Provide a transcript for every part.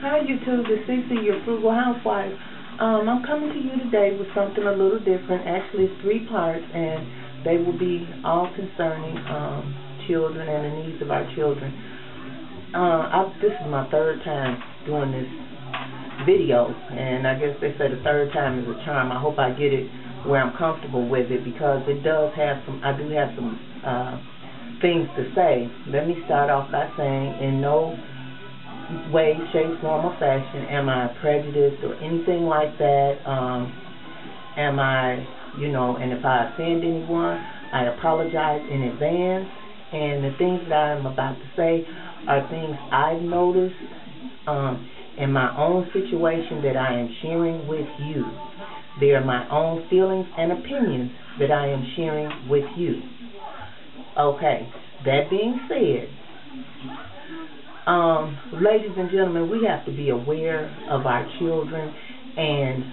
Hi YouTube, this is Cece, your frugal housewife. I'm coming to you today with something a little different. Actually, it's 3 parts, and they will be all concerning children and the needs of our children. This is my 3rd time doing this video, and I guess they say the 3rd time is a charm. I hope I get it where I'm comfortable with it, because it does have some. I do have some things to say. Let me start off by saying, in no way, shape, form, or fashion am I prejudiced or anything like that. Am I, and if I offend anyone, I apologize in advance. And the things that I'm about to say are things I've noticed in my own situation that I am sharing with you. They are my own feelings and opinions that I am sharing with you. Okay, that being said, ladies and gentlemen, we have to be aware of our children and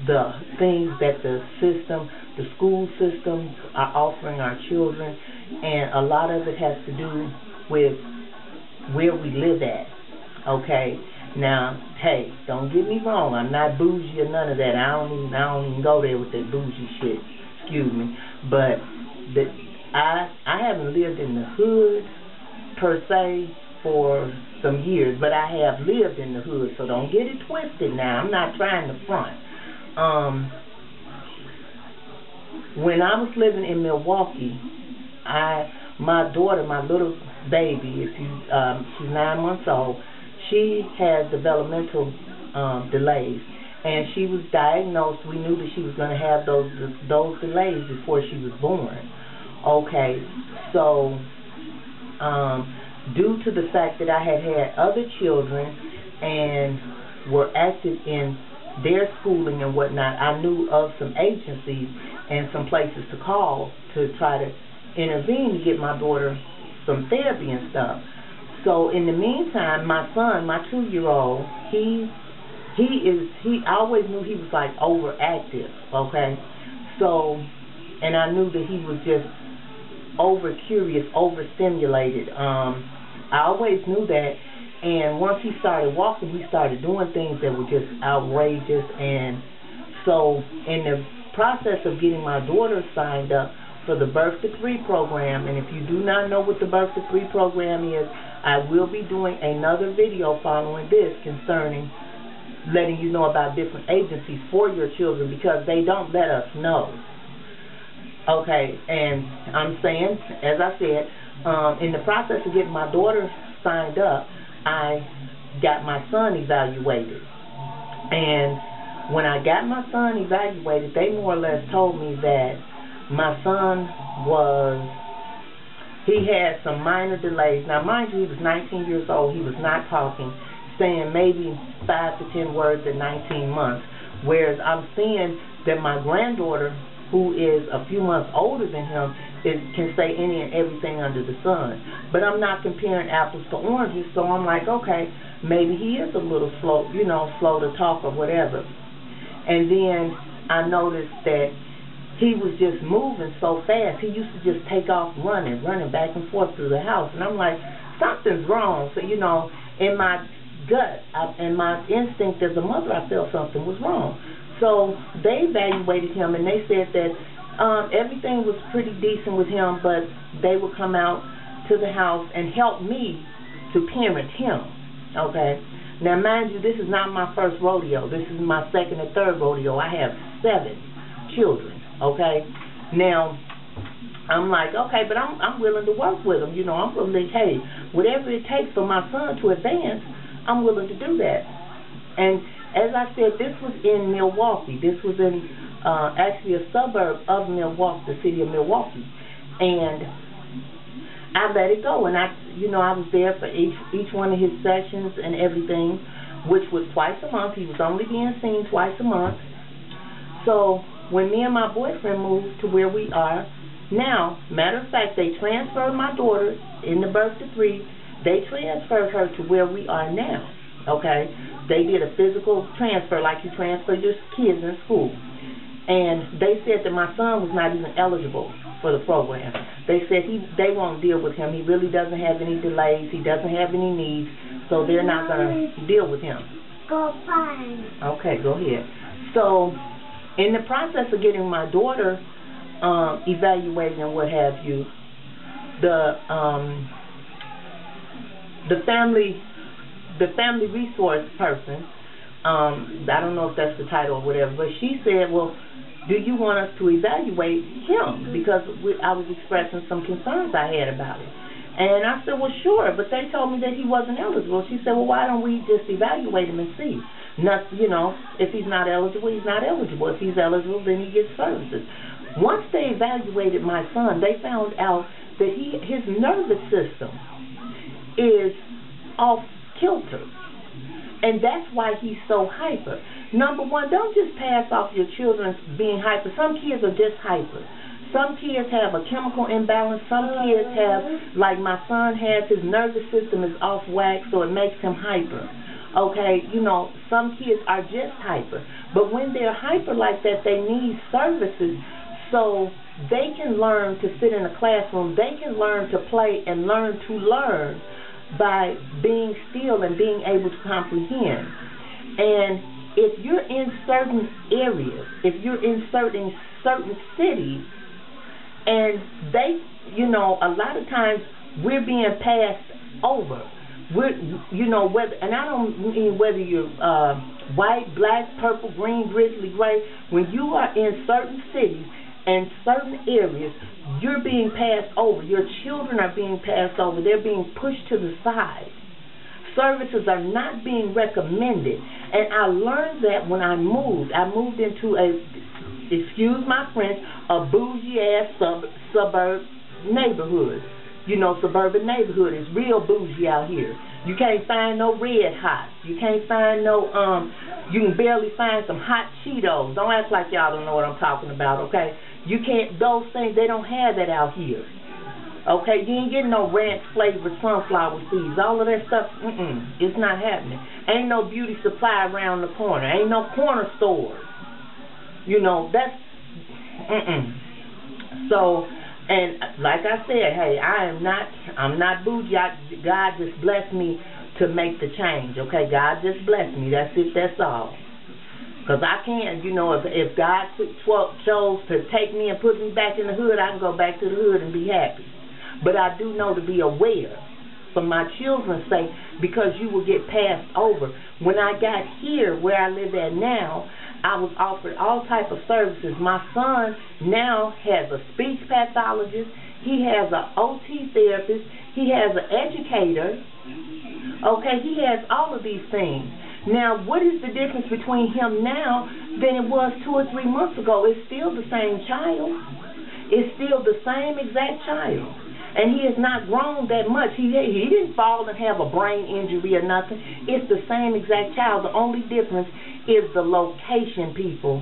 the things that the school systems are offering our children, and a lot of it has to do with where we live at. Okay, now, hey, don't get me wrong, I'm not bougie or none of that. I don't even go there with that bougie shit. Excuse me, but I haven't lived in the hood per se for some years, but I have lived in the hood, so don't get it twisted now. I'm not trying to front. When I was living in Milwaukee, my daughter, my little baby, she's 9 months old, she has developmental delays, and she was diagnosed. We knew that she was going to have those delays before she was born. Okay, so due to the fact that I had other children and were active in their schooling and whatnot, I knew of some agencies and some places to call to try to intervene to get my daughter some therapy and stuff. So in the meantime, my son, my 2-year-old, I always knew he was like overactive, okay? So, and I knew that he was just over curious, overstimulated. I always knew that, and once he started walking, he started doing things that were just outrageous. And so in the process of getting my daughter signed up for the Birth to 3 program, and if you do not know what the Birth to 3 program is, I will be doing another video following this concerning letting you know about different agencies for your children, because they don't let us know. Okay, and I'm saying, as I said, in the process of getting my daughter signed up, I got my son evaluated. And when I got my son evaluated, they more or less told me that my son he had some minor delays. Now, mind you, he was 19 years old. He was not talking, saying maybe 5 to 10 words at 19 months. Whereas I'm seeing that my granddaughter, who is a few months older than him, can say any and everything under the sun. But I'm not comparing apples to oranges, so I'm like, okay, maybe he is a little slow, slow to talk or whatever. And then I noticed that he was just moving so fast. He used to just take off running back and forth through the house. And I'm like, something's wrong. So, in my gut, and my instinct as a mother, I felt something was wrong. So they evaluated him, and they said that everything was pretty decent with him, but they would come out to the house and help me to parent him. Okay? Now, mind you, this is not my first rodeo. This is my 2nd or 3rd rodeo. I have 7 children. Okay? Now, I'm like, okay, but I'm willing to work with them. I'm willing to, hey, whatever it takes for my son to advance, I'm willing to do that. And as I said, this was in Milwaukee. This was in actually a suburb of Milwaukee, the city of Milwaukee. And I let it go. And I was there for each one of his sessions and everything, which was twice a month. He was only being seen twice a month. So when me and my boyfriend moved to where we are now, matter of fact, they transferred my daughter in the Birth to 3. They transferred her to where we are now. Okay? They did a physical transfer like you transfer your kids in school. And they said that my son was not even eligible for the program. They said they won't deal with him. He really doesn't have any delays. He doesn't have any needs, so they're not going to deal with him. Go fine. Okay, go ahead. So, in the process of getting my daughter evaluated and what have you, the family resource person, I don't know if that's the title or whatever, but she said, well, do you want us to evaluate him? Because I was expressing some concerns I had about it. And I said, well, sure, but they told me that he wasn't eligible. She said, well, why don't we just evaluate him and see? Not, you know, if he's not eligible, he's not eligible. If he's eligible, then he gets services. Once they evaluated my son, they found out that his nervous system is off kilter. And that's why he's so hyper. Number one, don't just pass off your children being hyper. Some kids are just hyper. Some kids have a chemical imbalance. Some kids have, like my son has, his nervous system is off whack, so it makes him hyper. Okay, you know, some kids are just hyper. But when they're hyper like that, they need services so they can learn to sit in a classroom. They can learn to play and learn to learn by being still and being able to comprehend. And if you're in certain areas, if you're in certain cities, and they, you know, a lot of times we're being passed over. We're, you know, whether, and I don't mean whether you're white, black, purple, green, grizzly, gray. When you are in certain cities and certain areas, you're being passed over. Your children are being passed over. They're being pushed to the side. Services are not being recommended. And I learned that when I moved. I moved into a, excuse my French, a bougie-ass suburb neighborhood. You know, suburban neighborhood is real bougie out here. You can't find no Red Hots. You can't find no, you can barely find some hot Cheetos. Don't act like y'all don't know what I'm talking about, okay? You can't, those things, they don't have that out here. Okay, you ain't getting no ranch-flavored sunflower seeds. All of that stuff, it's not happening. Ain't no beauty supply around the corner. Ain't no corner stores. You know, that's, So, and like I said, hey, I'm not bougie. God just blessed me to make the change, okay? God just blessed me. That's it, that's all. Because I can't, you know, if God chose to take me and put me back in the hood, I can go back to the hood and be happy. But I do know to be aware for my children's sake, because you will get passed over. When I got here, where I live at now, I was offered all type of services. My son now has a speech pathologist. He has an OT therapist. He has an educator. Okay, he has all of these things. Now, what is the difference between him now than it was 2 or 3 months ago? It's still the same child. It's still the same exact child. And he has not grown that much. He didn't fall and have a brain injury or nothing. It's the same exact child. The only difference is the location, people.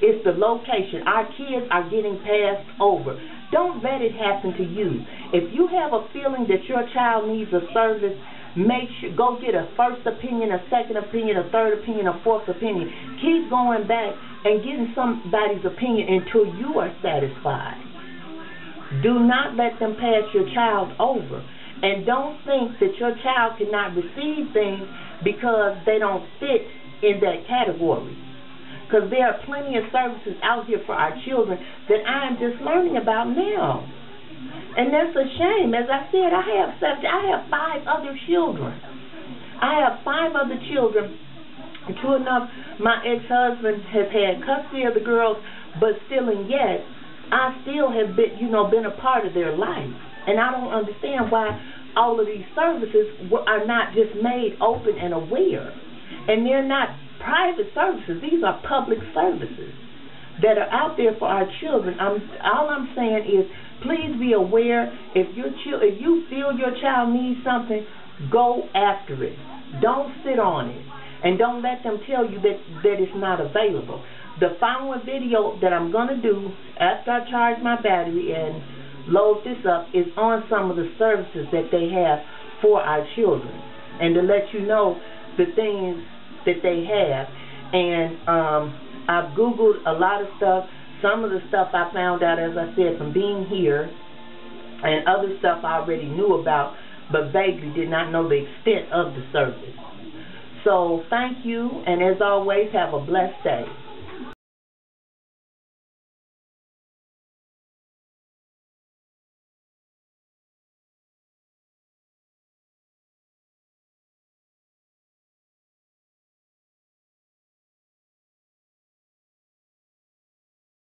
It's the location. Our kids are getting passed over. Don't let it happen to you. If you have a feeling that your child needs a service, make sure, go get a first opinion, a second opinion, a third opinion, a fourth opinion. Keep going back and getting somebody's opinion until you are satisfied. Do not let them pass your child over. And don't think that your child cannot receive things because they don't fit in that category. Because there are plenty of services out here for our children that I am just learning about now. And that's a shame. As I said, I have 5 other children. I have 5 other children. And true enough, my ex-husband has had custody of the girls, but still and yet, I still have been a part of their life. And I don't understand why all of these services are not just made open and aware. And they're not private services. These are public services that are out there for our children. All I'm saying is, please be aware. If you feel your child needs something, go after it. Don't sit on it. And don't let them tell you that it's not available. The following video that I'm going to do after I charge my battery and load this up is on some of the services that they have for our children, and to let you know the things that they have. And I've Googled a lot of stuff. Some of the stuff I found out, as I said, from being here, and other stuff I already knew about, but vaguely did not know the extent of the service. So thank you, and as always, have a blessed day.